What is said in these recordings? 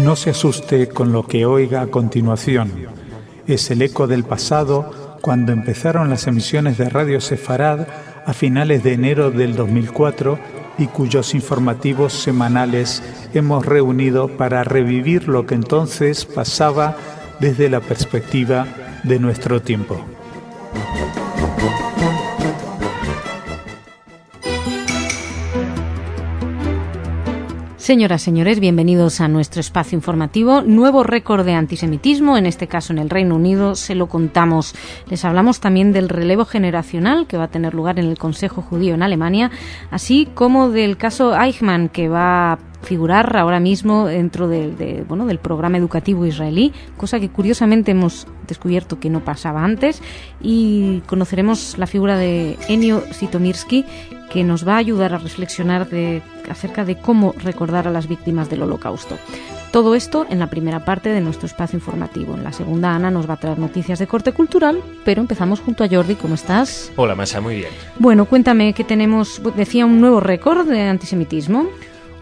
No se asuste con lo que oiga a continuación. Es el eco del pasado cuando empezaron las emisiones de Radio Sefarad a finales de enero del 2004 y cuyos informativos semanales hemos reunido para revivir lo que entonces pasaba desde la perspectiva de nuestro tiempo. Señoras, señores, bienvenidos a nuestro espacio informativo. Nuevo récord de antisemitismo, en este caso en el Reino Unido, se lo contamos. Les hablamos también del relevo generacional que va a tener lugar en el Consejo Judío en Alemania, así como del caso Eichmann, que va a figurar ahora mismo dentro del programa educativo israelí, cosa que curiosamente hemos descubierto que no pasaba antes, y conoceremos la figura de Ennio Sitomirsky, que nos va a ayudar a reflexionar acerca de cómo recordar a las víctimas del Holocausto. Todo esto en la primera parte de nuestro espacio informativo. En la segunda, Ana nos va a traer noticias de corte cultural, pero empezamos junto a Jordi. ¿Cómo estás? Hola, Masha, muy bien. Bueno, cuéntame que tenemos, decía, un nuevo récord de antisemitismo.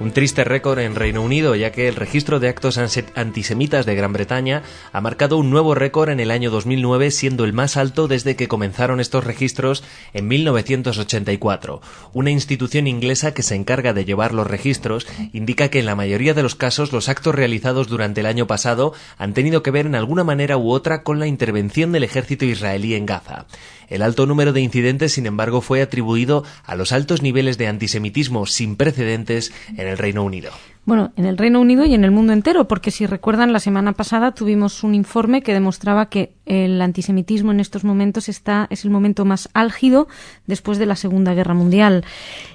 Un triste récord en Reino Unido, ya que el registro de actos antisemitas de Gran Bretaña ha marcado un nuevo récord en el año 2009, siendo el más alto desde que comenzaron estos registros en 1984. Una institución inglesa que se encarga de llevar los registros indica que en la mayoría de los casos los actos realizados durante el año pasado han tenido que ver en alguna manera u otra con la intervención del ejército israelí en Gaza. El alto número de incidentes, sin embargo, fue atribuido a los altos niveles de antisemitismo sin precedentes en el Reino Unido. Bueno, en el Reino Unido y en el mundo entero, porque si recuerdan, la semana pasada tuvimos un informe que demostraba que el antisemitismo en estos momentos es el momento más álgido después de la Segunda Guerra Mundial.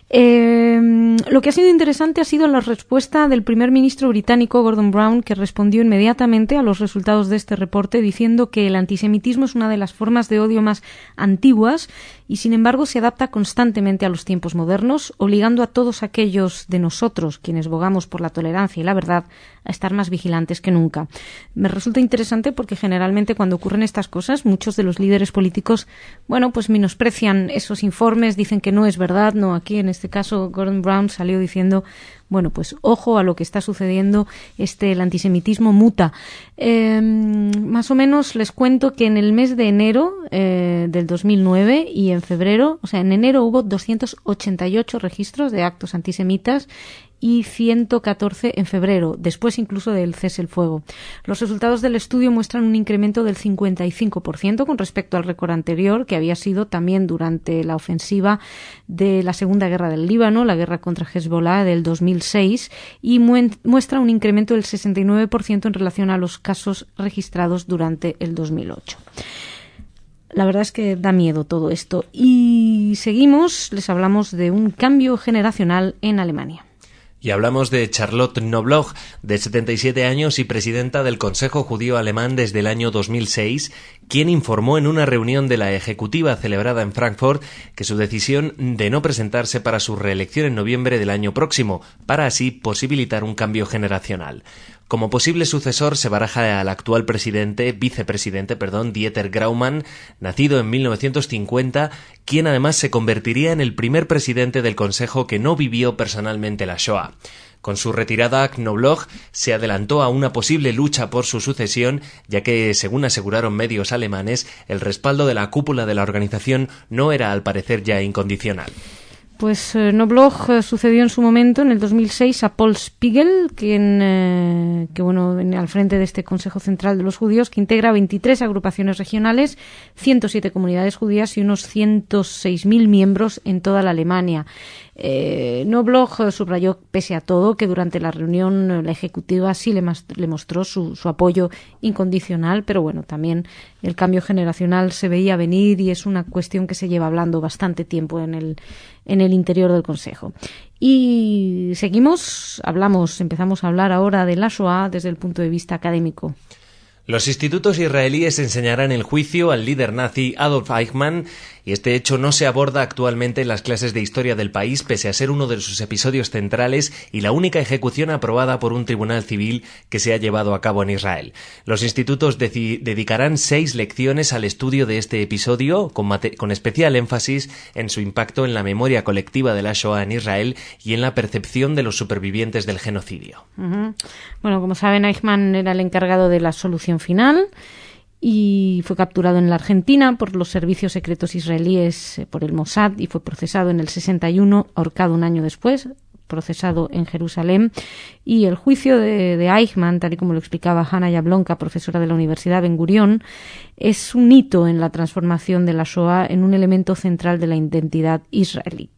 Lo que ha sido interesante ha sido la respuesta del primer ministro británico Gordon Brown, que respondió inmediatamente a los resultados de este reporte diciendo que el antisemitismo es una de las formas de odio más antiguas y, sin embargo, se adapta constantemente a los tiempos modernos, obligando a todos aquellos de nosotros, quienes bogamos por la tolerancia y la verdad, a estar más vigilantes que nunca. Me resulta interesante porque generalmente cuando ocurren estas cosas, muchos de los líderes políticos, pues menosprecian esos informes, dicen que no es verdad. No, aquí en este caso Gordon Brown salió diciendo, ojo a lo que está sucediendo, el antisemitismo muta. Más o menos les cuento que en el mes de enero del 2009 y en febrero, en enero hubo 288 registros de actos antisemitas y 114 en febrero, después incluso del cese el fuego. Los resultados del estudio muestran un incremento del 55% con respecto al récord anterior, que había sido también durante la ofensiva de la Segunda Guerra del Líbano, la guerra contra Hezbollah del 2006, y muestra un incremento del 69% en relación a los casos registrados durante el 2008. La verdad es que da miedo todo esto. Y seguimos, les hablamos de un cambio generacional en Alemania. Y hablamos de Charlotte Knobloch, de 77 años y presidenta del Consejo Judío Alemán desde el año 2006, quien informó en una reunión de la Ejecutiva celebrada en Frankfurt que su decisión de no presentarse para su reelección en noviembre del año próximo, para así posibilitar un cambio generacional. Como posible sucesor se baraja al actual vicepresidente, Dieter Graumann, nacido en 1950, quien además se convertiría en el primer presidente del Consejo que no vivió personalmente la Shoah. Con su retirada, Knobloch se adelantó a una posible lucha por su sucesión, ya que, según aseguraron medios alemanes, el respaldo de la cúpula de la organización no era al parecer ya incondicional. Pues Knobloch sucedió en su momento, en el 2006, a Paul Spiegel, al frente de este Consejo Central de los Judíos, que integra 23 agrupaciones regionales, 107 comunidades judías y unos 106.000 miembros en toda la Alemania. Knobloch subrayó, pese a todo, que durante la reunión la ejecutiva sí le mostró su apoyo incondicional, pero también el cambio generacional se veía venir y es una cuestión que se lleva hablando bastante tiempo en el interior del Consejo. Y seguimos, empezamos a hablar ahora de la Shoah desde el punto de vista académico. Los institutos israelíes enseñarán el juicio al líder nazi Adolf Eichmann y este hecho no se aborda actualmente en las clases de historia del país pese a ser uno de sus episodios centrales y la única ejecución aprobada por un tribunal civil que se ha llevado a cabo en Israel. Los institutos dedicarán 6 lecciones al estudio de este episodio con especial énfasis en su impacto en la memoria colectiva de la Shoah en Israel y en la percepción de los supervivientes del genocidio. Bueno, como saben, Eichmann era el encargado de la solución final y fue capturado en la Argentina por los servicios secretos israelíes, por el Mossad, y fue procesado en el 61, ahorcado un año después, procesado en Jerusalén. Y el juicio de Eichmann, tal y como lo explicaba Hannah Jablonka, profesora de la Universidad Ben Gurión, es un hito en la transformación de la Shoah en un elemento central de la identidad israelí.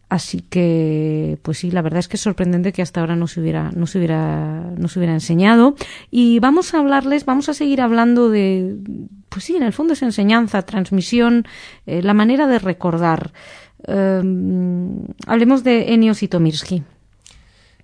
Así que, pues sí, la verdad es que es sorprendente que hasta ahora no se hubiera enseñado. Y vamos a seguir hablando de, pues sí, en el fondo es enseñanza, transmisión, la manera de recordar. Hablemos de Ennio Sitomirski.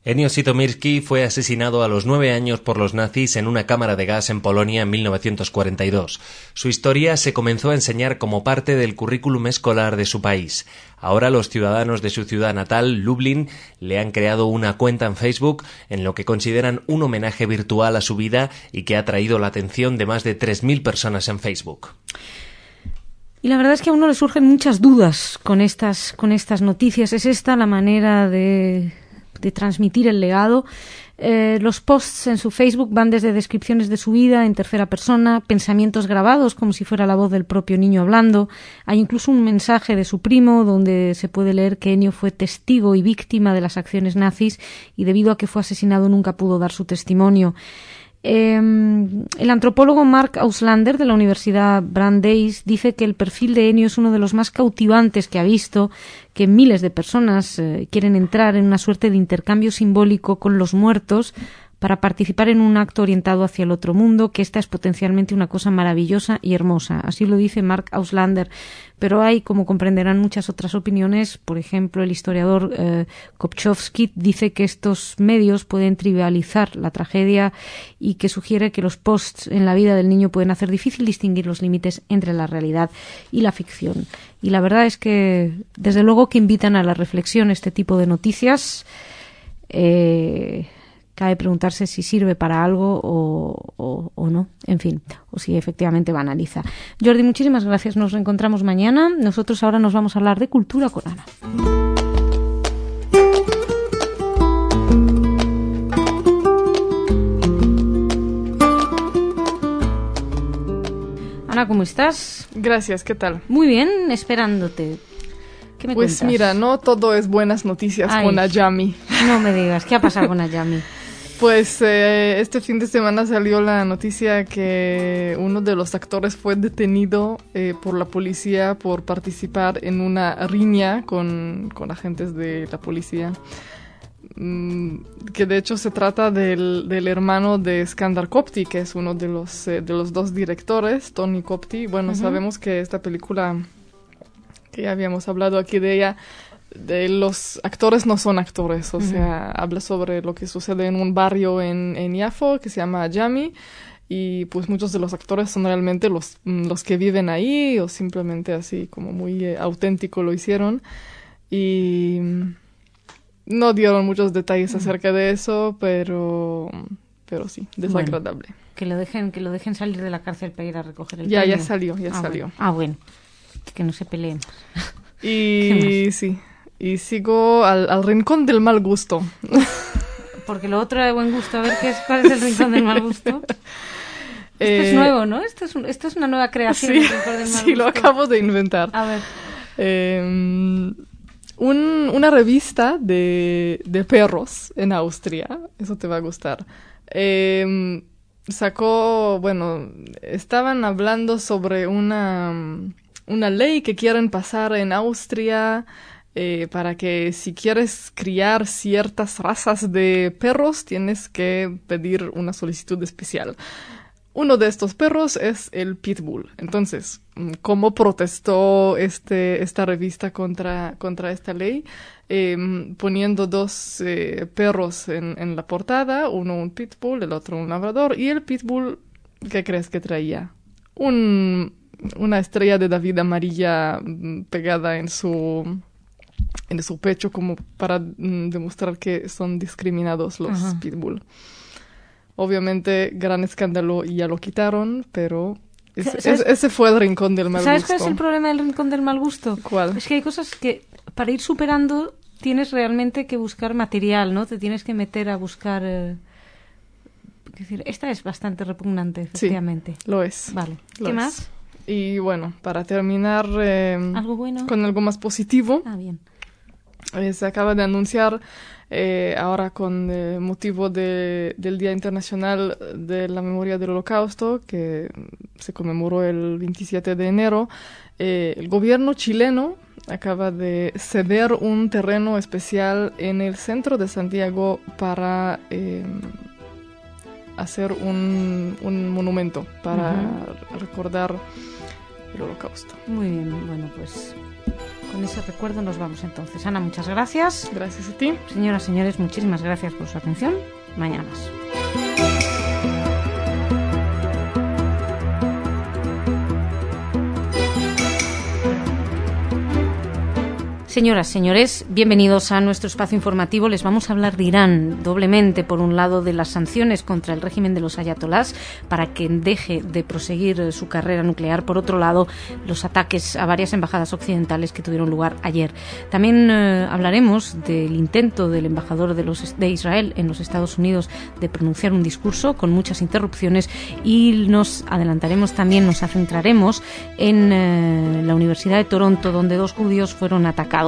Ennio Sitomirski fue asesinado a los 9 años por los nazis en una cámara de gas en Polonia en 1942. Su historia se comenzó a enseñar como parte del currículum escolar de su país. Ahora los ciudadanos de su ciudad natal, Lublin, le han creado una cuenta en Facebook en lo que consideran un homenaje virtual a su vida y que ha atraído la atención de más de 3.000 personas en Facebook. Y la verdad es que a uno le surgen muchas dudas con estas noticias. ¿Es esta la manera de transmitir el legado? Los posts en su Facebook van desde descripciones de su vida en tercera persona, pensamientos grabados como si fuera la voz del propio niño hablando. Hay incluso un mensaje de su primo donde se puede leer que Ennio fue testigo y víctima de las acciones nazis y debido a que fue asesinado nunca pudo dar su testimonio. El antropólogo Mark Auslander de la Universidad Brandeis dice que el perfil de Ennio es uno de los más cautivantes que ha visto, que miles de personas quieren entrar en una suerte de intercambio simbólico con los muertos para participar en un acto orientado hacia el otro mundo, que esta es potencialmente una cosa maravillosa y hermosa. Así lo dice Mark Auslander. Pero hay, como comprenderán, muchas otras opiniones. Por ejemplo, el historiador Kopchovsky dice que estos medios pueden trivializar la tragedia y que sugiere que los posts en la vida del niño pueden hacer difícil distinguir los límites entre la realidad y la ficción. Y la verdad es que, desde luego, que invitan a la reflexión este tipo de noticias. Cabe preguntarse si sirve para algo o no, en fin, o si efectivamente banaliza. Jordi, muchísimas gracias, nos reencontramos mañana. Nosotros ahora nos vamos a hablar de cultura con Ana. Ana, ¿cómo estás? Gracias, ¿qué tal? Muy bien, esperándote. ¿Qué me pues cuentas? Mira, no todo es buenas noticias con Ayami. No me digas, ¿qué ha pasado con Ayami? Pues este fin de semana salió la noticia que uno de los actores fue detenido por la policía por participar en una riña con agentes de la policía. Que de hecho se trata del hermano de Skandar Kopti, que es uno de los dos directores, Tony Kopti. Bueno, sabemos que esta película, que ya habíamos hablado aquí de ella, de los actores no son actores, o sea, habla sobre lo que sucede en un barrio en Yafo que se llama Ayami, y pues muchos de los actores son realmente los que viven ahí, o simplemente así como muy auténtico lo hicieron, y no dieron muchos detalles acerca de eso, pero sí, desagradable. Bueno, que lo dejen salir de la cárcel para ir a recoger el Ya premio. salió. Bueno. Bueno, que no se peleen. Y sí. Y sigo al rincón del mal gusto. Porque lo otro de buen gusto, a ver cuál es el rincón del mal gusto. Esto es nuevo, ¿no? Esto es una nueva creación del rincón del mal gusto. Sí, lo acabo de inventar. A ver. Una revista de perros en Austria, eso te va a gustar. Estaban hablando sobre una ley que quieren pasar en Austria para que si quieres criar ciertas razas de perros tienes que pedir una solicitud especial. Uno de estos perros es el Pitbull. Entonces, ¿cómo protestó esta revista contra esta ley? Poniendo dos perros en la portada, uno un Pitbull, el otro un Labrador, y el Pitbull ¿qué crees que traía? Una estrella de David amarilla pegada en su pecho como para demostrar que son discriminados los pitbull. Obviamente, gran escándalo y ya lo quitaron, pero ese fue el rincón del mal gusto. ¿Sabes cuál es el problema del rincón del mal gusto? ¿Cuál? Es que hay cosas que para ir superando tienes realmente que buscar material, ¿no? Te tienes que meter a buscar... Es decir, esta es bastante repugnante, efectivamente. Sí, lo es. Vale. ¿Qué más? Y bueno, para terminar ¿algo bueno? Con algo más positivo. Bien. Se acaba de anunciar ahora con motivo del Día Internacional de la Memoria del Holocausto, que se conmemoró el 27 de enero, el gobierno chileno acaba de ceder un terreno especial en el centro de Santiago para hacer un monumento para recordar el Holocausto. Muy bien, bueno, pues con ese recuerdo nos vamos entonces. Ana, muchas gracias. Gracias a ti. Señoras, señores, muchísimas gracias por su atención. Mañana. Señoras, señores, bienvenidos a nuestro espacio informativo. Les vamos a hablar de Irán, doblemente, por un lado, de las sanciones contra el régimen de los ayatolás para que deje de proseguir su carrera nuclear. Por otro lado, los ataques a varias embajadas occidentales que tuvieron lugar ayer. También hablaremos del intento del embajador de Israel en los Estados Unidos de pronunciar un discurso con muchas interrupciones, y nos adelantaremos también, nos centraremos en la Universidad de Toronto, donde 2 judíos fueron atacados.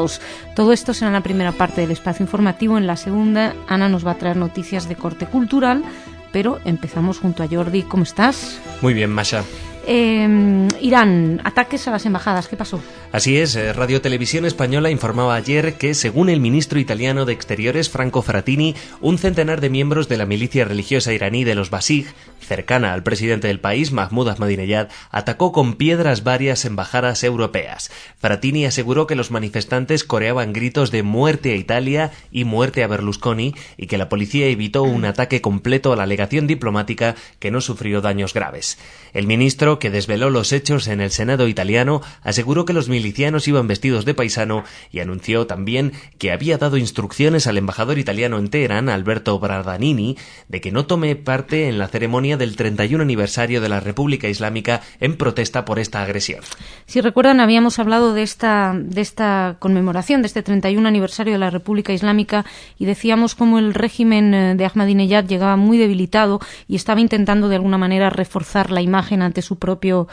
Todo esto será en la primera parte del espacio informativo. En la segunda, Ana nos va a traer noticias de corte cultural, pero empezamos junto a Jordi. ¿Cómo estás? Muy bien, Masha. Irán, ataques a las embajadas, ¿qué pasó? Así es, Radio Televisión Española informaba ayer que, según el ministro italiano de Exteriores, Franco Frattini, un centenar de miembros de la milicia religiosa iraní de los Basij, cercana al presidente del país, Mahmoud Ahmadinejad, atacó con piedras varias embajadas europeas. Frattini aseguró que los manifestantes coreaban gritos de «muerte a Italia» y «muerte a Berlusconi», y que la policía evitó un ataque completo a la legación diplomática, que no sufrió daños graves. El ministro, que desveló los hechos en el Senado italiano, aseguró que los milicianos iban vestidos de paisano y anunció también que había dado instrucciones al embajador italiano en Teherán, Alberto Bardanini, de que no tome parte en la ceremonia del 31 aniversario de la República Islámica en protesta por esta agresión. Si recuerdan, habíamos hablado de esta conmemoración, de este 31 aniversario de la República Islámica, y decíamos cómo el régimen de Ahmadinejad llegaba muy debilitado y estaba intentando de alguna manera reforzar la imagen ante su propio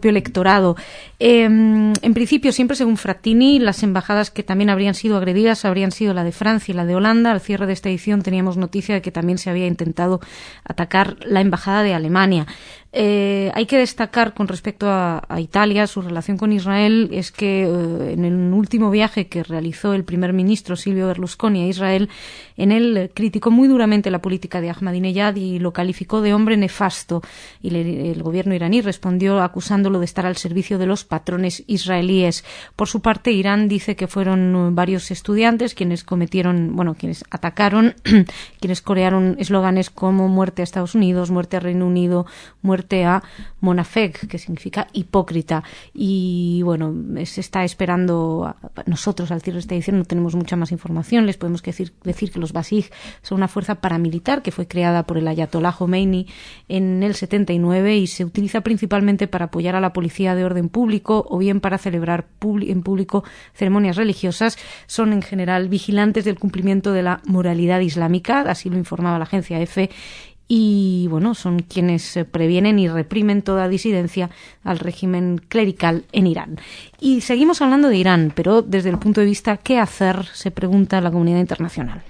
electorado. En principio, siempre según Frattini, las embajadas que también habrían sido agredidas habrían sido la de Francia y la de Holanda. Al cierre de esta edición teníamos noticia de que también se había intentado atacar la embajada de Alemania. Hay que destacar con respecto a Italia, su relación con Israel, es que en el último viaje que realizó el primer ministro Silvio Berlusconi a Israel, en él criticó muy duramente la política de Ahmadinejad y lo calificó de hombre nefasto, y el gobierno iraní respondió acusándolo de estar al servicio de los patrones israelíes. Por su parte, Irán dice que fueron varios estudiantes quienes atacaron, quienes corearon eslóganes como «muerte a Estados Unidos», «muerte a Reino Unido», «muerte a Monafeg», que significa hipócrita. Y bueno, se está esperando. Nosotros al cierre de esta edición no tenemos mucha más información. Les podemos decir que los Basij son una fuerza paramilitar que fue creada por el ayatolá Jomeini en el 79 y se utiliza principalmente para apoyar a la policía de orden público o bien para celebrar en público ceremonias religiosas. Son en general vigilantes del cumplimiento de la moralidad islámica, así lo informaba la agencia EFE. Y bueno, son quienes previenen y reprimen toda disidencia al régimen clerical en Irán. Y seguimos hablando de Irán, pero desde el punto de vista ¿qué hacer?, se pregunta la comunidad internacional.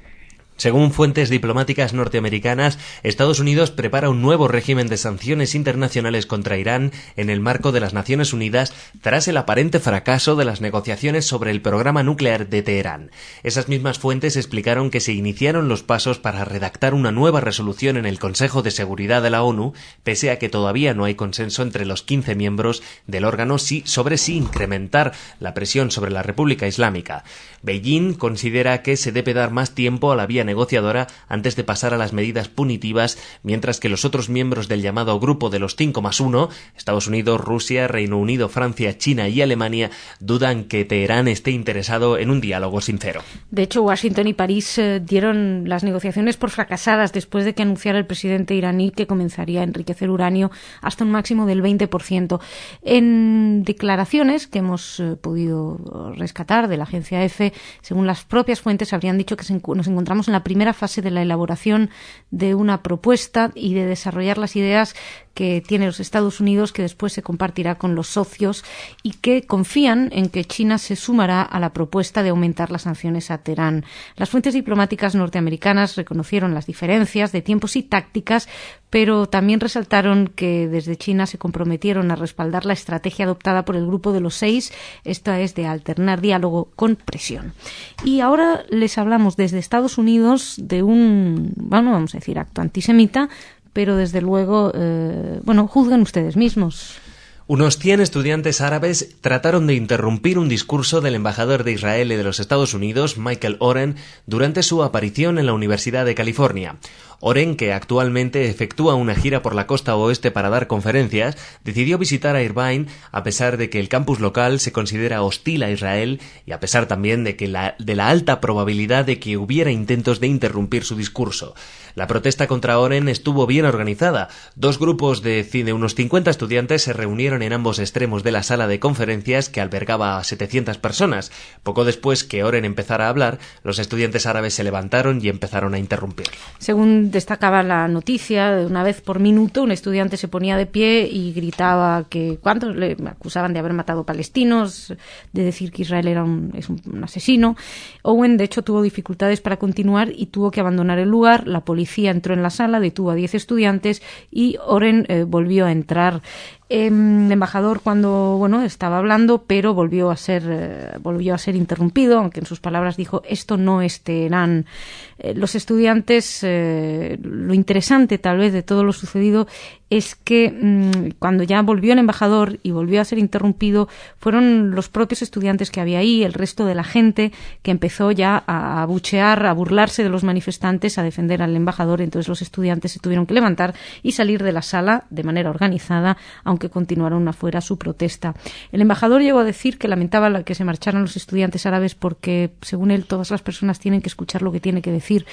Según fuentes diplomáticas norteamericanas, Estados Unidos prepara un nuevo régimen de sanciones internacionales contra Irán en el marco de las Naciones Unidas tras el aparente fracaso de las negociaciones sobre el programa nuclear de Teherán. Esas mismas fuentes explicaron que se iniciaron los pasos para redactar una nueva resolución en el Consejo de Seguridad de la ONU, pese a que todavía no hay consenso entre los 15 miembros del órgano sobre si incrementar la presión sobre la República Islámica. Beijing considera que se debe dar más tiempo a la vía potencia negociadora antes de pasar a las medidas punitivas, mientras que los otros miembros del llamado Grupo de los 5+1, Estados Unidos, Rusia, Reino Unido, Francia, China y Alemania, dudan que Teherán esté interesado en un diálogo sincero. De hecho, Washington y París dieron las negociaciones por fracasadas después de que anunciara el presidente iraní que comenzaría a enriquecer uranio hasta un máximo del 20%. En declaraciones que hemos podido rescatar de la agencia EFE, según las propias fuentes, habrían dicho que nos encontramos en la primera fase de la elaboración de una propuesta y de desarrollar las ideas que tiene los Estados Unidos, que después se compartirá con los socios, y que confían en que China se sumará a la propuesta de aumentar las sanciones a Teherán. Las fuentes diplomáticas norteamericanas reconocieron las diferencias de tiempos y tácticas, pero también resaltaron que desde China se comprometieron a respaldar la estrategia adoptada por el Grupo de los 6, esta es de alternar diálogo con presión. Y ahora les hablamos desde Estados Unidos de un, vamos a decir, acto antisemita, pero desde luego, juzguen ustedes mismos. Unos 100 estudiantes árabes trataron de interrumpir un discurso del embajador de Israel y de los Estados Unidos, Michael Oren, durante su aparición en la Universidad de California. Oren, que actualmente efectúa una gira por la costa oeste para dar conferencias, decidió visitar a Irvine a pesar de que el campus local se considera hostil a Israel y a pesar también de la alta probabilidad de que hubiera intentos de interrumpir su discurso. La protesta contra Oren estuvo bien organizada. Dos grupos de unos 50 estudiantes se reunieron en ambos extremos de la sala de conferencias que albergaba a 700 personas. Poco después que Oren empezara a hablar, los estudiantes árabes se levantaron y empezaron a interrumpirlo. Según destacaba la noticia, de una vez por minuto un estudiante se ponía de pie y gritaba que cuántos le acusaban de haber matado palestinos, de decir que Israel es un asesino. Owen, de hecho, tuvo dificultades para continuar y tuvo que abandonar el lugar. La policía entró en la sala, detuvo a 10 estudiantes y Oren volvió a entrar. El embajador estaba hablando, pero volvió a ser interrumpido, aunque en sus palabras dijo esto no es Teherán. Los estudiantes, lo interesante tal vez de todo lo sucedido es que cuando ya volvió el embajador y volvió a ser interrumpido, fueron los propios estudiantes que había ahí, el resto de la gente, que empezó ya a abuchear, a burlarse de los manifestantes, a defender al embajador. Entonces los estudiantes se tuvieron que levantar y salir de la sala de manera organizada, aunque continuaron afuera su protesta. El embajador llegó a decir que lamentaba que se marcharan los estudiantes árabes porque, según él, todas las personas tienen que escuchar lo que tiene que decir.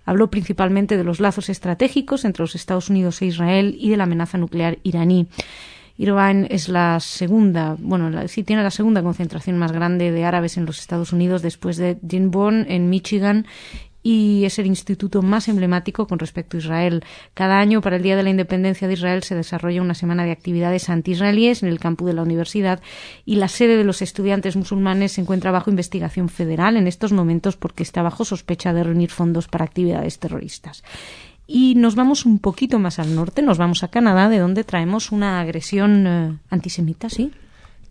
Habló principalmente de los lazos estratégicos entre los Estados Unidos e Israel y de la amenaza nuclear iraní. Irvine es tiene la segunda concentración más grande de árabes en los Estados Unidos después de Dearborn en Michigan, y es el instituto más emblemático con respecto a Israel. Cada año, para el Día de la Independencia de Israel, se desarrolla una semana de actividades anti-israelíes en el campus de la universidad, y la sede de los estudiantes musulmanes se encuentra bajo investigación federal en estos momentos porque está bajo sospecha de reunir fondos para actividades terroristas. Y nos vamos un poquito más al norte, nos vamos a Canadá, de donde traemos una agresión antisemita, ¿sí?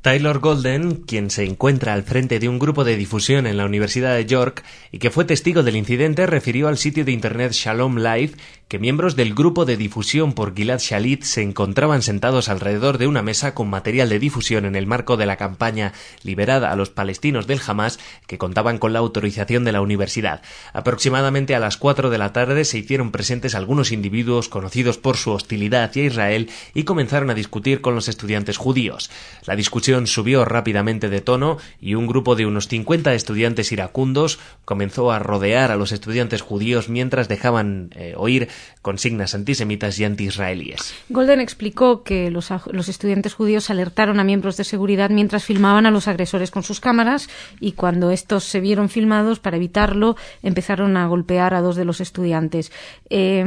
Taylor Golden, quien se encuentra al frente de un grupo de difusión en la Universidad de York y que fue testigo del incidente, refirió al sitio de internet Shalom Live que miembros del grupo de difusión por Gilad Shalit se encontraban sentados alrededor de una mesa con material de difusión en el marco de la campaña liberada a los palestinos del Hamas, que contaban con la autorización de la universidad. Aproximadamente a las 4 de la tarde se hicieron presentes algunos individuos conocidos por su hostilidad hacia Israel y comenzaron a discutir con los estudiantes judíos. La discusión subió rápidamente de tono y un grupo de unos 50 estudiantes iracundos comenzó a rodear a los estudiantes judíos mientras dejaban oír consignas antisemitas y anti-israelíes. Golden explicó que los estudiantes judíos alertaron a miembros de seguridad mientras filmaban a los agresores con sus cámaras, y cuando estos se vieron filmados, para evitarlo, empezaron a golpear a 2 de los estudiantes. Se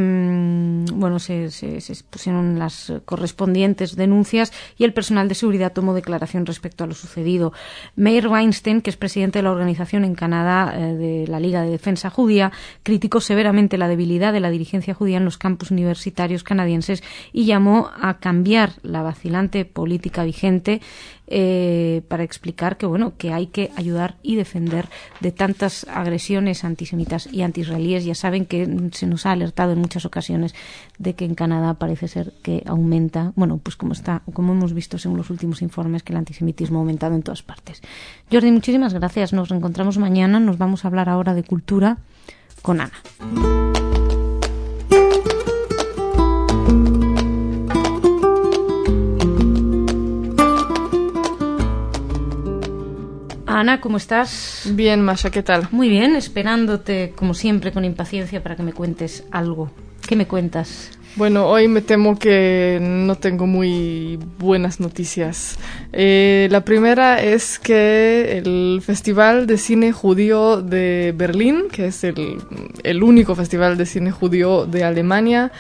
pusieron las correspondientes denuncias y el personal de seguridad tomó declaración respecto a lo sucedido. Meir Weinstein, que es presidente de la organización en Canadá de la Liga de Defensa Judía, criticó severamente la debilidad de la dirigencia judía en los campus universitarios canadienses y llamó a cambiar la vacilante política vigente para explicar que hay que ayudar y defender de tantas agresiones antisemitas y antiisraelíes. Ya saben que se nos ha alertado en muchas ocasiones de que en Canadá parece ser que aumenta, como hemos visto según los últimos informes, que el antisemitismo ha aumentado en todas partes. Jordi, muchísimas gracias. Nos reencontramos mañana. Nos vamos a hablar ahora de cultura. con Ana. Ana, ¿cómo estás? Bien, Masha, ¿qué tal? Muy bien, esperándote, como siempre, con impaciencia para que me cuentes algo. ¿Qué me cuentas? Bueno, hoy me temo que no tengo muy buenas noticias. La primera es que el Festival de Cine Judío de Berlín, que es el único festival de cine judío de Alemania,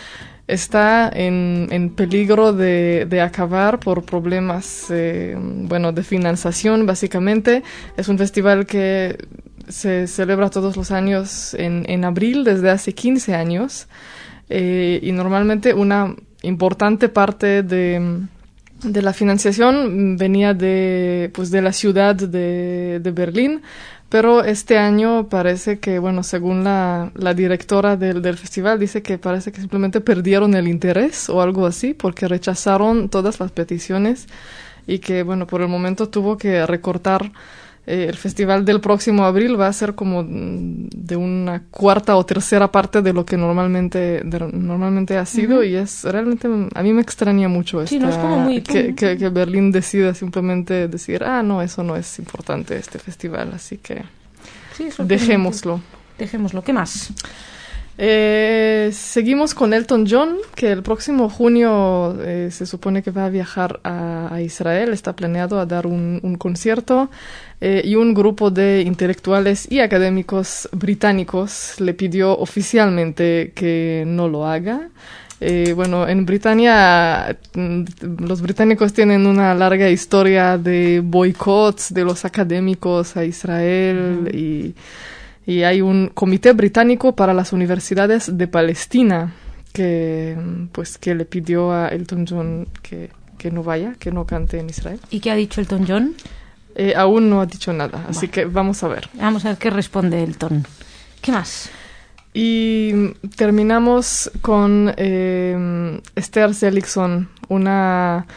está en peligro de acabar por problemas de financiación, básicamente. Es un festival que se celebra todos los años en abril, desde hace 15 años. Y normalmente una importante parte de la financiación venía de la ciudad de Berlín, pero este año parece que, según la directora del festival, dice que parece que simplemente perdieron el interés o algo así, porque rechazaron todas las peticiones y que, por el momento tuvo que recortar. El festival del próximo abril va a ser como de una cuarta o tercera parte de lo que normalmente ha sido, y es realmente, a mí me extraña mucho sí, no es como muy que Berlín decida simplemente decir, no, eso no es importante, este festival, así que sí, dejémoslo. ¿Qué más? Seguimos con Elton John, que el próximo junio se supone que va a viajar a Israel, está planeado a dar un concierto, y un grupo de intelectuales y académicos británicos le pidió oficialmente que no lo haga. En Britania los británicos tienen una larga historia de boicots de los académicos a Israel, y hay un comité británico para las universidades de Palestina que le pidió a Elton John que no vaya, que no cante en Israel. ¿Y qué ha dicho Elton John? Aún no ha dicho nada, así que vamos a ver. Vamos a ver qué responde Elton. ¿Qué más? Y terminamos con Esther Seligson, una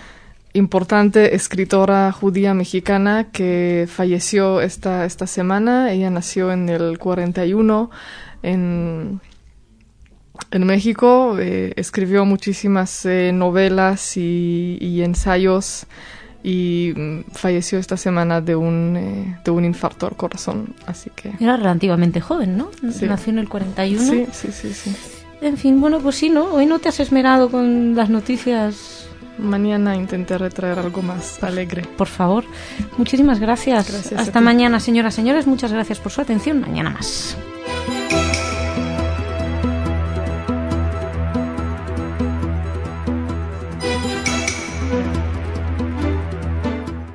importante escritora judía mexicana que falleció esta semana. Ella nació en el 41 en México. Escribió muchísimas novelas y ensayos, y falleció esta semana de un infarto al corazón, así que... Era relativamente joven, ¿no? Sí. Nació en el 41. Sí. En fin, pues sí, ¿no? Hoy no te has esmerado con las noticias. Mañana intentaré traer algo más alegre. Por favor. Muchísimas gracias. Gracias. Hasta mañana, señoras, señores. Muchas gracias por su atención. Mañana más.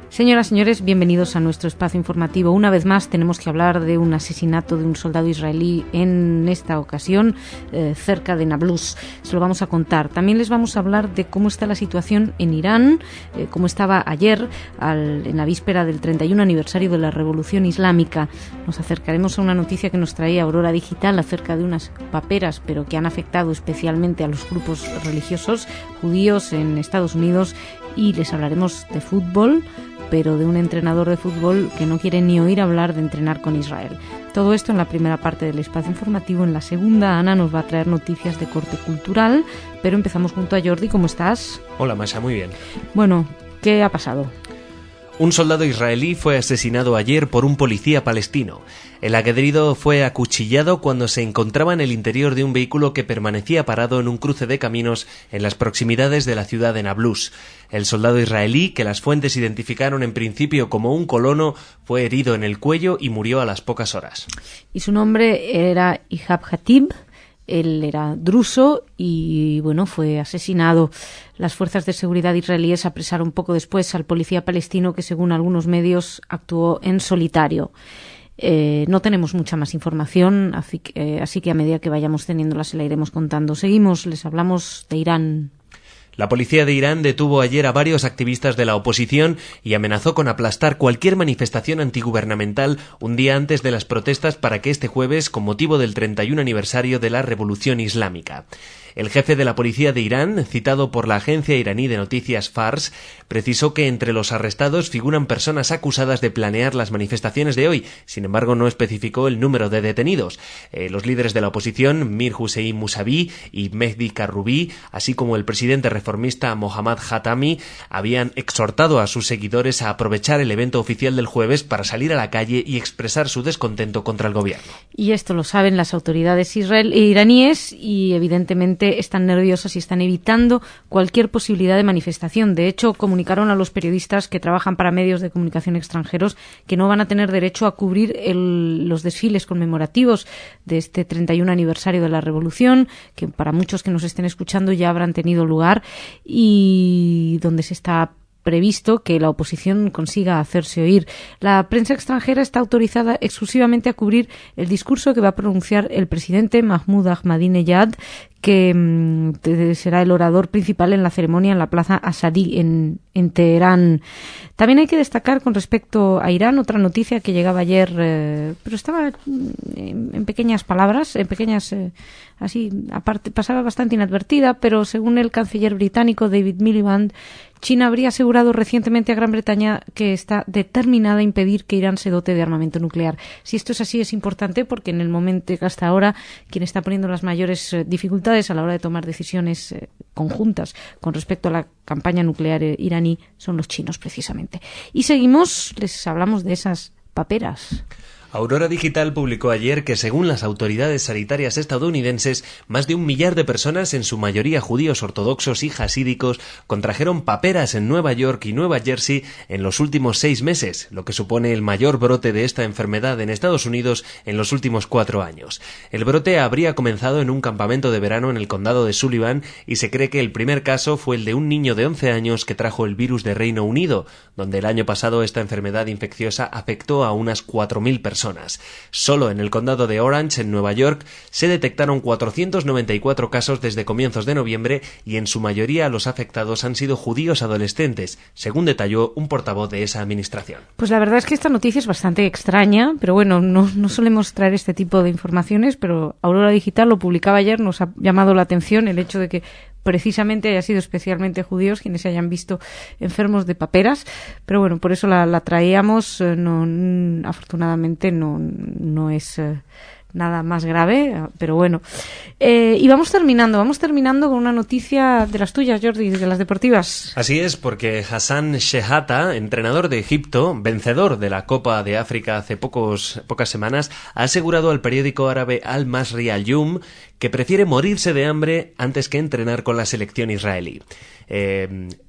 Señoras, señores, bienvenidos a nuestro espacio informativo. Una vez más tenemos que hablar de un asesinato de un soldado israelí, en esta ocasión cerca de Nablus. Se lo vamos a contar. También les vamos a hablar de cómo está la situación en Irán, cómo estaba ayer, en la víspera del 31 aniversario de la Revolución Islámica. Nos acercaremos a una noticia que nos traía Aurora Digital acerca de unas paperas, pero que han afectado especialmente a los grupos religiosos judíos en Estados Unidos, y les hablaremos de fútbol, pero de un entrenador de fútbol que no quiere ni oír hablar de entrenar con Israel. Todo esto en la primera parte del espacio informativo. En la segunda, Ana nos va a traer noticias de corte cultural, pero empezamos junto a Jordi. ¿Cómo estás? Hola, Masha, muy bien. Bueno, ¿qué ha pasado? Un soldado israelí fue asesinado ayer por un policía palestino. El aguerrido fue acuchillado cuando se encontraba en el interior de un vehículo que permanecía parado en un cruce de caminos en las proximidades de la ciudad de Nablus. El soldado israelí, que las fuentes identificaron en principio como un colono, fue herido en el cuello y murió a las pocas horas. Y su nombre era Ihab Hatib. Él era druso y, fue asesinado. Las fuerzas de seguridad israelíes apresaron poco después al policía palestino, que, según algunos medios, actuó en solitario. No tenemos mucha más información, así que a medida que vayamos teniéndola se la iremos contando. Seguimos, les hablamos de Irán. La policía de Irán detuvo ayer a varios activistas de la oposición y amenazó con aplastar cualquier manifestación antigubernamental un día antes de las protestas para que este jueves, con motivo del 31 aniversario de la Revolución Islámica. El jefe de la policía de Irán, citado por la agencia iraní de noticias Fars, precisó que entre los arrestados figuran personas acusadas de planear las manifestaciones de hoy. Sin embargo, no especificó el número de detenidos. Los líderes de la oposición, Mir Hussein Musavi y Mehdi Karrubi, así como el presidente reformista Mohammad Khatami, habían exhortado a sus seguidores a aprovechar el evento oficial del jueves para salir a la calle y expresar su descontento contra el gobierno. Y esto lo saben las autoridades iraníes y evidentemente están nerviosas y están evitando cualquier posibilidad de manifestación. De hecho, comunicaron a los periodistas que trabajan para medios de comunicación extranjeros que no van a tener derecho a cubrir los desfiles conmemorativos de este 31 aniversario de la Revolución, que para muchos que nos estén escuchando ya habrán tenido lugar, y donde se está previsto que la oposición consiga hacerse oír. La prensa extranjera está autorizada exclusivamente a cubrir el discurso que va a pronunciar el presidente Mahmoud Ahmadinejad, que será el orador principal en la ceremonia en la Plaza Azadi en Teherán. También hay que destacar con respecto a Irán otra noticia que llegaba ayer, pero estaba en pequeñas palabras, así, aparte, pasaba bastante inadvertida, pero según el canciller británico David Miliband, China habría asegurado recientemente a Gran Bretaña que está determinada a impedir que Irán se dote de armamento nuclear. Si esto es así, es importante porque en el momento que hasta ahora quien está poniendo las mayores dificultades a la hora de tomar decisiones conjuntas con respecto a la campaña nuclear iraní son los chinos, precisamente. Y seguimos, les hablamos de esas paperas. Aurora Digital publicó ayer que, según las autoridades sanitarias estadounidenses, más de 1 millar de personas, en su mayoría judíos ortodoxos y hasídicos, contrajeron paperas en Nueva York y Nueva Jersey en los últimos 6 meses, lo que supone el mayor brote de esta enfermedad en Estados Unidos en los últimos 4 años. El brote habría comenzado en un campamento de verano en el condado de Sullivan y se cree que el primer caso fue el de un niño de 11 años que trajo el virus de Reino Unido, donde el año pasado esta enfermedad infecciosa afectó a unas 4.000 personas. Solo en el condado de Orange, en Nueva York, se detectaron 494 casos desde comienzos de noviembre y en su mayoría los afectados han sido judíos adolescentes, según detalló un portavoz de esa administración. Pues la verdad es que esta noticia es bastante extraña, pero bueno, no solemos traer este tipo de informaciones, pero Aurora Digital lo publicaba ayer, nos ha llamado la atención el hecho de que precisamente haya sido especialmente judíos quienes se hayan visto enfermos de paperas, pero bueno, por eso la traíamos. Afortunadamente no es nada más grave, pero bueno. Y vamos terminando con una noticia de las tuyas, Jordi, de las deportivas. Así es, porque Hassan Shehata, entrenador de Egipto, vencedor de la Copa de África hace pocas semanas, ha asegurado al periódico árabe Al-Masri Al-Yum que prefiere morirse de hambre antes que entrenar con la selección israelí.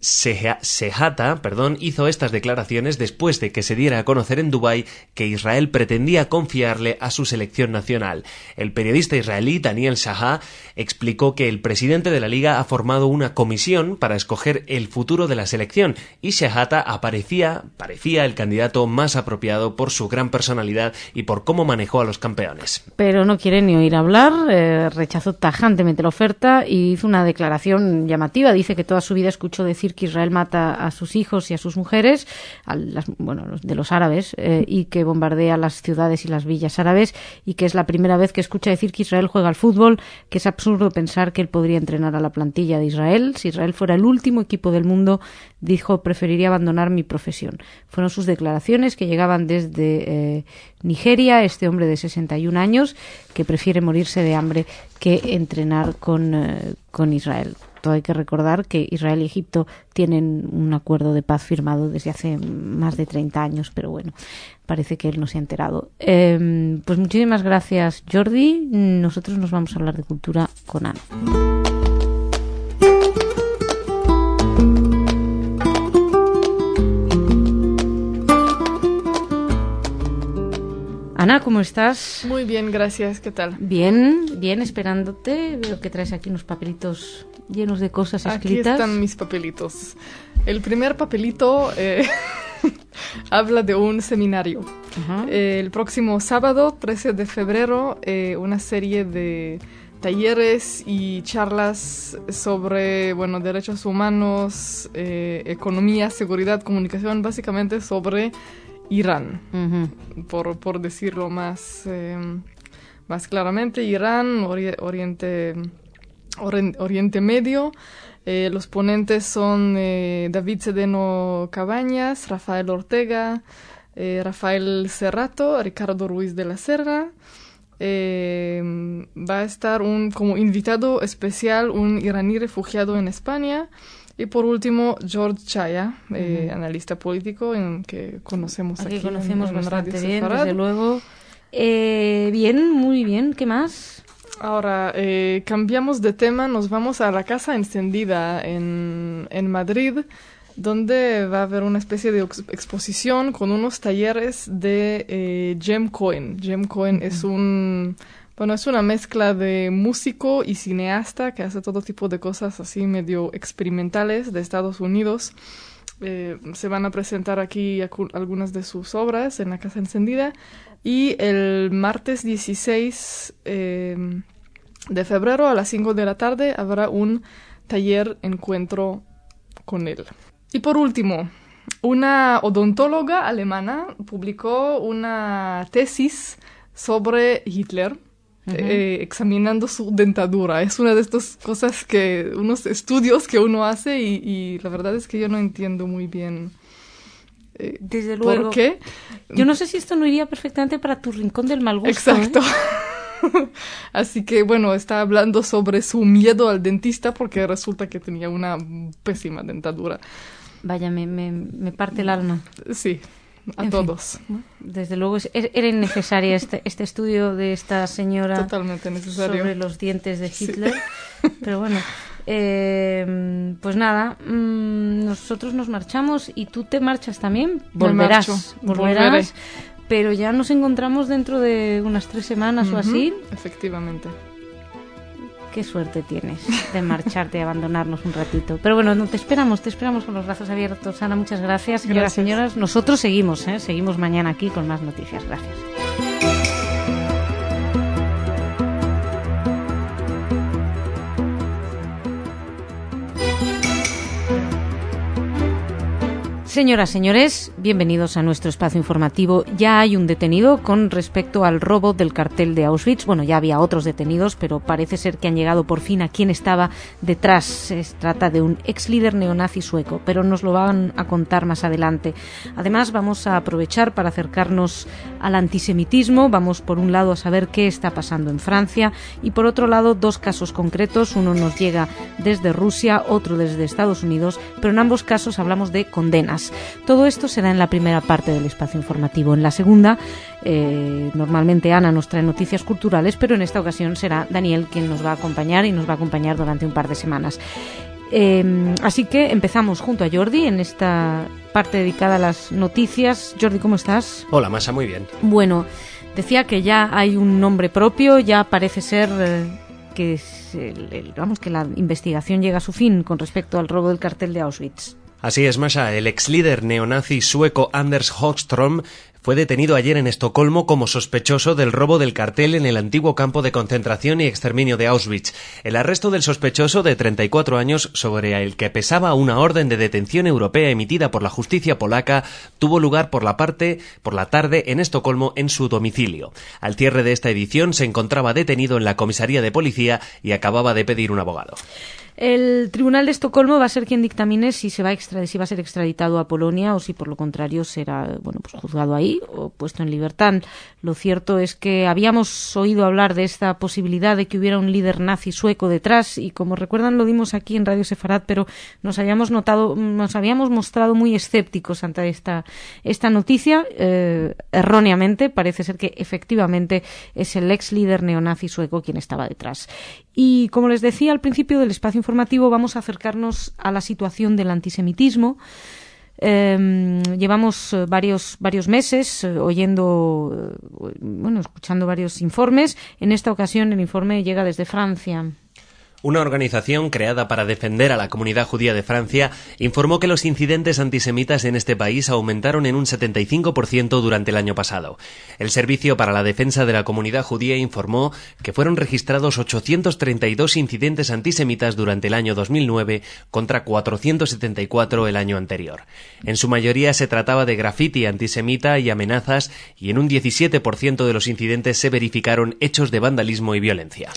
Shehata hizo estas declaraciones después de que se diera a conocer en Dubái que Israel pretendía confiarle a su selección nacional. El periodista israelí Daniel Shahá explicó que el presidente de la liga ha formado una comisión para escoger el futuro de la selección y Shehata parecía el candidato más apropiado por su gran personalidad y por cómo manejó a los campeones. Pero no quiere ni oír hablar, rechazó tajantemente la oferta y hizo una declaración llamativa. Dice que toda su vida escuchó decir que Israel mata a sus hijos y a sus mujeres, de los árabes, y que bombardea las ciudades y las villas árabes, y que es la primera vez que escucha decir que Israel juega al fútbol, que es absurdo pensar que él podría entrenar a la plantilla de Israel. Si Israel fuera el último equipo del mundo, dijo, preferiría abandonar mi profesión. Fueron sus declaraciones, que llegaban desde Nigeria, este hombre de 61 años, que prefiere morirse de hambre que entrenar con Israel. Todo hay que recordar que Israel y Egipto tienen un acuerdo de paz firmado desde hace más de 30 años, pero bueno, parece que él no se ha enterado. Pues muchísimas gracias, Jordi. Nosotros nos vamos a hablar de cultura con Ana. Ana, ¿cómo estás? Muy bien, gracias. ¿Qué tal? Bien, esperándote. Veo que traes aquí unos papelitos llenos de cosas escritas. Aquí están mis papelitos. El primer papelito habla de un seminario. Uh-huh. El próximo sábado, 13 de febrero, una serie de talleres y charlas sobre, derechos humanos, economía, seguridad, comunicación, básicamente sobre Irán, uh-huh. por decirlo más claramente. Irán, Oriente Oriente Medio. Los ponentes son David Sedeno Cabañas, Rafael Ortega, Rafael Cerrato, Ricardo Ruiz de la Serna. Va a estar como invitado especial un iraní refugiado en España. Y por último, George Chaya, analista político que conocemos aquí conocemos en bastante Radio bien, Sefarad. desde luego. Bien, muy bien. ¿Qué más? Ahora, cambiamos de tema, nos vamos a la Casa Encendida en Madrid, donde va a haber una especie de exposición con unos talleres de Jem Cohen. Jem Cohen es una mezcla de músico y cineasta que hace todo tipo de cosas así medio experimentales de Estados Unidos. Se van a presentar aquí algunas de sus obras en la Casa Encendida. Y el martes 16 de febrero a las 5 de la tarde habrá un taller encuentro con él. Y por último, una odontóloga alemana publicó una tesis sobre Hitler, examinando su dentadura. Es una de estas cosas unos estudios que uno hace y la verdad es que yo no entiendo muy bien desde luego. ¿por qué? Yo no sé si esto no iría perfectamente para tu rincón del mal gusto. Exacto. Así que, bueno, está hablando sobre su miedo al dentista porque resulta que tenía una pésima dentadura. Vaya, me parte el alma. Sí, a todos. Desde luego, era innecesario este estudio de esta señora. Totalmente necesario. Sobre los dientes de Hitler. Sí. Pero bueno, pues nada, nosotros nos marchamos y tú te marchas también. Volverás. Volveré. Pero ya nos encontramos dentro de unas 3 semanas o así. Efectivamente. Qué suerte tienes de marcharte y abandonarnos un ratito. Pero bueno, te esperamos con los brazos abiertos. Ana, muchas gracias. Señoras, nosotros seguimos mañana aquí con más noticias. Gracias. Señoras, señores, bienvenidos a nuestro espacio informativo. Ya hay un detenido con respecto al robo del cartel de Auschwitz. Bueno, ya había otros detenidos, pero parece ser que han llegado por fin a quien estaba detrás. Se trata de un ex líder neonazi sueco, pero nos lo van a contar más adelante. Además, vamos a aprovechar para acercarnos al antisemitismo. Vamos, por un lado, a saber qué está pasando en Francia y, por otro lado, 2 casos concretos. Uno nos llega desde Rusia, otro desde Estados Unidos, pero en ambos casos hablamos de condenas. Todo esto será en la primera parte del espacio informativo. En la segunda, normalmente Ana nos trae noticias culturales, pero en esta ocasión será Daniel quien nos va a acompañar y nos va a acompañar durante un par de semanas. Así que empezamos junto a Jordi en esta parte dedicada a las noticias. Jordi, ¿cómo estás? Hola, Masha, muy bien. Bueno, decía que ya hay un nombre propio, ya parece ser que la investigación llega a su fin con respecto al robo del cartel de Auschwitz. Así es, Masha. El ex líder neonazi sueco Anders Högström fue detenido ayer en Estocolmo como sospechoso del robo del cartel en el antiguo campo de concentración y exterminio de Auschwitz. El arresto del sospechoso de 34 años, sobre el que pesaba una orden de detención europea emitida por la justicia polaca, tuvo lugar por la tarde en Estocolmo en su domicilio. Al cierre de esta edición se encontraba detenido en la comisaría de policía y acababa de pedir un abogado. El Tribunal de Estocolmo va a ser quien dictamine si va a ser extraditado a Polonia o si por lo contrario será juzgado ahí o puesto en libertad. Lo cierto es que habíamos oído hablar de esta posibilidad de que hubiera un líder nazi sueco detrás y, como recuerdan, lo dimos aquí en Radio Sefarad, pero nos habíamos mostrado muy escépticos ante esta noticia. Erróneamente, parece ser que efectivamente es el ex líder neonazi sueco quien estaba detrás. Y como les decía al principio del espacio informativo, vamos a acercarnos a la situación del antisemitismo. Llevamos varios meses escuchando varios informes. En esta ocasión el informe llega desde Francia. Una organización creada para defender a la comunidad judía de Francia informó que los incidentes antisemitas en este país aumentaron en un 75% durante el año pasado. El Servicio para la Defensa de la Comunidad Judía informó que fueron registrados 832 incidentes antisemitas durante el año 2009 contra 474 el año anterior. En su mayoría se trataba de grafiti antisemita y amenazas, y en un 17% de los incidentes se verificaron hechos de vandalismo y violencia.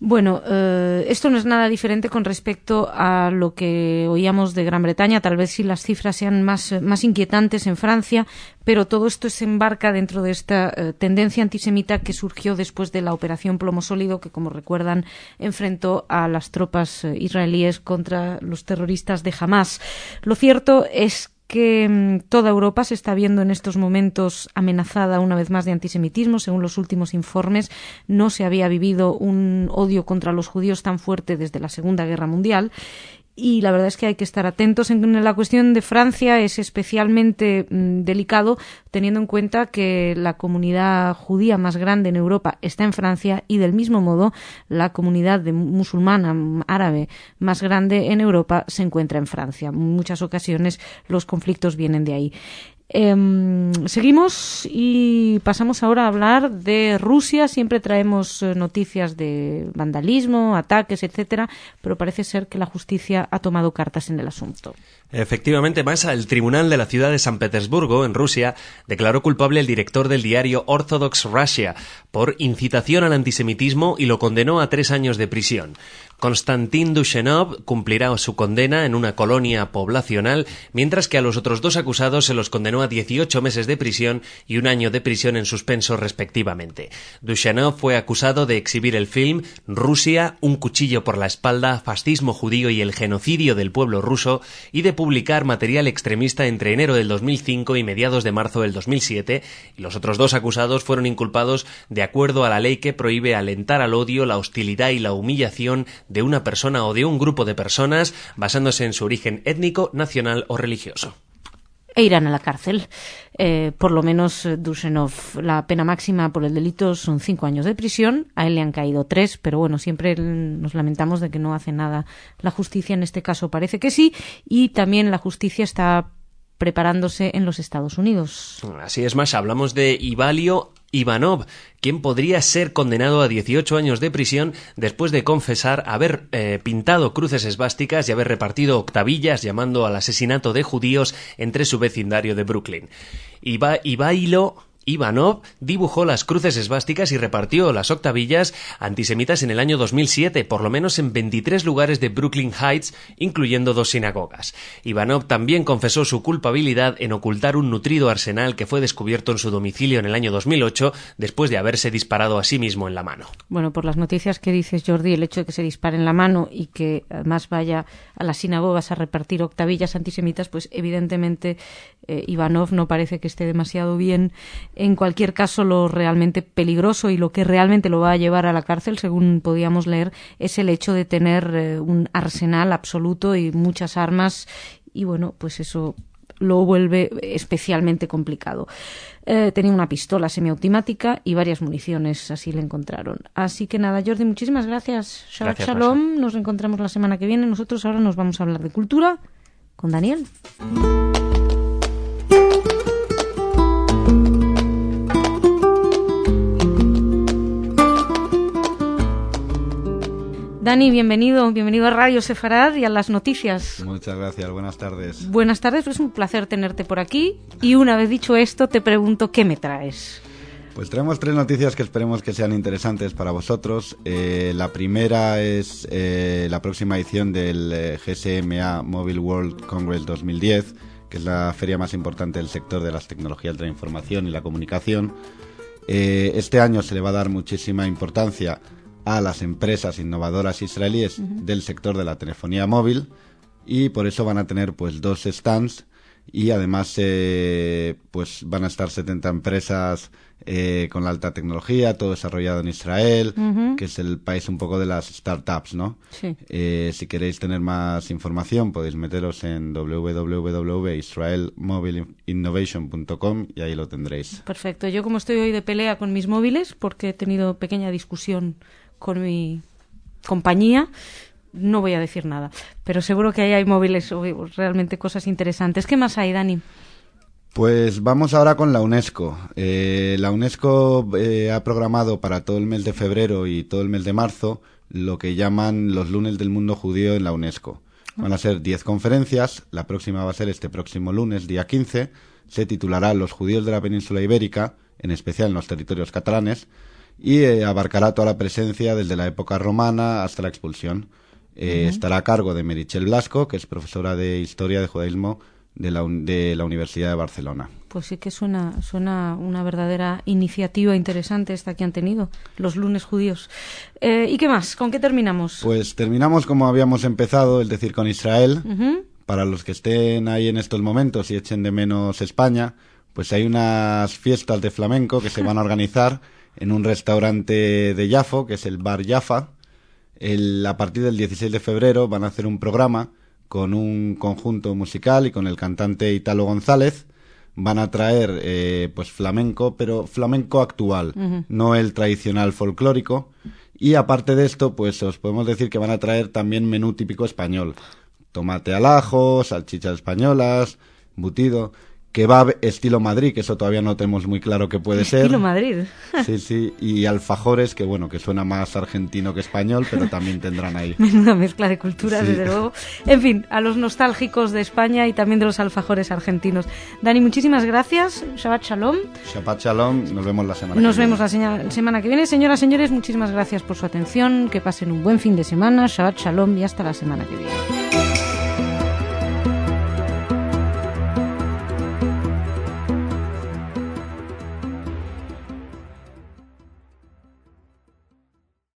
Bueno, esto no es nada diferente con respecto a lo que oíamos de Gran Bretaña, tal vez sí las cifras sean más inquietantes en Francia, pero todo esto se embarca dentro de esta tendencia antisemita que surgió después de la Operación Plomo Sólido, que, como recuerdan, enfrentó a las tropas israelíes contra los terroristas de Hamás. Lo cierto es que toda Europa se está viendo en estos momentos amenazada una vez más de antisemitismo. Según los últimos informes, no se había vivido un odio contra los judíos tan fuerte desde la Segunda Guerra Mundial. Y la verdad es que hay que estar atentos. En la cuestión de Francia es especialmente delicado, teniendo en cuenta que la comunidad judía más grande en Europa está en Francia y, del mismo modo, la comunidad musulmana árabe más grande en Europa se encuentra en Francia. En muchas ocasiones los conflictos vienen de ahí. Seguimos y pasamos ahora a hablar de Rusia. Siempre traemos noticias de vandalismo, ataques, etcétera, pero parece ser que la justicia ha tomado cartas en el asunto. Efectivamente, Masa, el tribunal de la ciudad de San Petersburgo, en Rusia, declaró culpable al director del diario Orthodox Russia por incitación al antisemitismo y lo condenó a 3 años de prisión. Konstantin Dushenov cumplirá su condena en una colonia poblacional, mientras que a los otros 2 acusados se los condenó a 18 meses de prisión y 1 año de prisión en suspenso, respectivamente. Dushenov fue acusado de exhibir el film Rusia, un cuchillo por la espalda, fascismo judío y el genocidio del pueblo ruso, y de publicar material extremista entre enero del 2005 y mediados de marzo del 2007, y los otros 2 acusados fueron inculpados de acuerdo a la ley que prohíbe alentar al odio, la hostilidad y la humillación de una persona o de un grupo de personas basándose en su origen étnico, nacional o religioso. E irán a la cárcel. Por lo menos Dushenov. La pena máxima por el delito son 5 años de prisión. A él le han caído 3, pero bueno, siempre nos lamentamos de que no hace nada la justicia. En este caso parece que sí. Y también la justicia está preparándose en los Estados Unidos. Así es, más, hablamos de Ivalio Ivanov, quien podría ser condenado a 18 años de prisión después de confesar haber pintado cruces esvásticas y haber repartido octavillas llamando al asesinato de judíos entre su vecindario de Brooklyn. Ivailo Ivanov dibujó las cruces esvásticas y repartió las octavillas antisemitas en el año 2007, por lo menos en 23 lugares de Brooklyn Heights, incluyendo 2 sinagogas. Ivanov también confesó su culpabilidad en ocultar un nutrido arsenal que fue descubierto en su domicilio en el año 2008, después de haberse disparado a sí mismo en la mano. Bueno, por las noticias que dices, Jordi, el hecho de que se dispare en la mano y que además vaya a las sinagogas a repartir octavillas antisemitas, pues evidentemente Ivanov no parece que esté demasiado bien. En cualquier caso, lo realmente peligroso y lo que realmente lo va a llevar a la cárcel, según podíamos leer, es el hecho de tener un arsenal absoluto y muchas armas, y bueno, pues eso lo vuelve especialmente complicado. Tenía una pistola semiautomática y varias municiones, así le encontraron. Así que nada, Jordi, muchísimas gracias. Shabbat Shalom, nos reencontramos la semana que viene. Nosotros ahora nos vamos a hablar de cultura con Daniel. Dani, bienvenido a Radio Sefarad y a las noticias. Muchas gracias, buenas tardes. Buenas tardes, pues es un placer tenerte por aquí. Y una vez dicho esto, te pregunto, ¿qué me traes? Pues traemos 3 noticias que esperemos que sean interesantes para vosotros. La primera es la próxima edición del GSMA Mobile World Congress 2010, que es la feria más importante del sector de las tecnologías de la información y la comunicación. Este año se le va a dar muchísima importancia a las empresas innovadoras israelíes del sector de la telefonía móvil, y por eso van a tener pues 2 stands, y además pues van a estar 70 empresas con la alta tecnología, todo desarrollado en Israel, que es el país un poco de las startups, ¿no? Sí. Si queréis tener más información podéis meteros en www.israelmobileinnovation.com y ahí lo tendréis. Perfecto. Yo, como estoy hoy de pelea con mis móviles, porque he tenido pequeña discusión con mi compañía, no voy a decir nada, pero seguro que ahí hay móviles, realmente cosas interesantes. ¿Qué más hay, Dani? Pues vamos ahora con la UNESCO. La UNESCO ha programado para todo el mes de febrero y todo el mes de marzo lo que llaman los lunes del mundo judío en la UNESCO. Van a ser 10 conferencias, la próxima va a ser este próximo lunes, día 15, se titulará Los judíos de la península ibérica, en especial en los territorios catalanes, y abarcará toda la presencia desde la época romana hasta la expulsión. Estará a cargo de Meritxell Blasco, que es profesora de Historia de Judaísmo de la Universidad de Barcelona. Pues sí que suena una verdadera iniciativa interesante esta que han tenido, los lunes judíos. ¿Y qué más? ¿Con qué terminamos? Pues terminamos como habíamos empezado, es decir, con Israel. Para los que estén ahí en estos momentos y echen de menos España, pues hay unas fiestas de flamenco que se van a organizar en un restaurante de Yafo, que es el Bar Jaffa. A partir del 16 de febrero van a hacer un programa con un conjunto musical y con el cantante Italo González. Van a traer pues flamenco, pero flamenco actual, no el tradicional folclórico. Y aparte de esto, pues os podemos decir que van a traer también menú típico español. Tomate al ajo, salchichas españolas, embutido, kebab estilo Madrid, que eso todavía no tenemos muy claro qué puede ser. Estilo Madrid. Sí, y alfajores, que bueno, que suena más argentino que español, pero también tendrán ahí. Menuda mezcla de culturas, desde luego. En fin, a los nostálgicos de España y también de los alfajores argentinos. Dani, muchísimas gracias. Shabbat Shalom. Shabbat Shalom. Nos vemos la semana que viene. Nos vemos la semana que viene. Señoras, señores, muchísimas gracias por su atención. Que pasen un buen fin de semana. Shabbat Shalom y hasta la semana que viene.